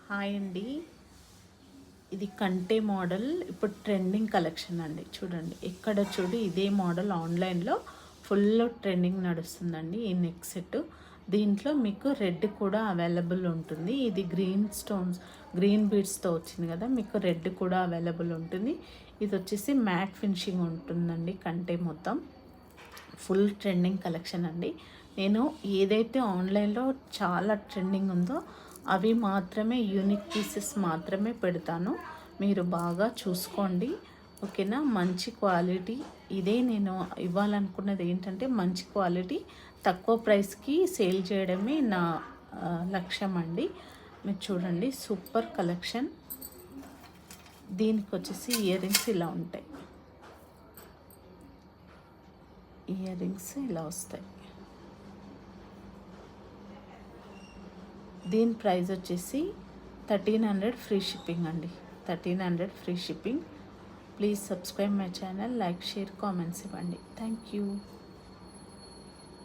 Hi అండి. ఇది కంటే మోడల్ ఇప్పుడు ట్రెండింగ్ కలెక్షన్ అండి. చూడండి, ఎక్కడ చూడు ఇదే మోడల్ ఆన్లైన్లో ఫుల్ ట్రెండింగ్ నడుస్తుందండి. ఈ నెక్ సెట్ దీంట్లో మీకు రెడ్ కూడా అవైలబుల్ ఉంటుంది. ఇది గ్రీన్ స్టోన్స్ గ్రీన్ బీడ్స్తో వచ్చింది కదా, మీకు రెడ్ కూడా అవైలబుల్ ఉంటుంది. ఇది వచ్చేసి మ్యాట్ ఫినిషింగ్ ఉంటుందండి. కంటే మొత్తం ఫుల్ ట్రెండింగ్ కలెక్షన్ అండి. నేను ఏదైతే ఆన్లైన్లో చాలా ట్రెండింగ్ ఉందో అవి మాత్రమే, యూనిక్ పీసెస్ మాత్రమే పెడతాను. మీరు బాగా చూసుకోండి, ఓకేనా. మంచి క్వాలిటీ, ఇదే నేను ఇవ్వాలనుకున్నది ఏంటంటే మంచి క్వాలిటీ తక్కువ ప్రైస్కి సేల్ చేయడమే నా లక్ష్యం అండి. మీరు చూడండి, సూపర్ కలెక్షన్. దీనికి వచ్చేసి ఇయర్ రింగ్స్ ఇలా ఉంటాయి. ఇయర్ రింగ్స్ ఇలా వస్తాయి. దీని ప్రైస్ వచ్చేసి 1300 ఫ్రీ షిప్పింగ్ అండి. 1300 free shipping. Please subscribe my channel, like, share, comments ఇవ్వండి. Thank you.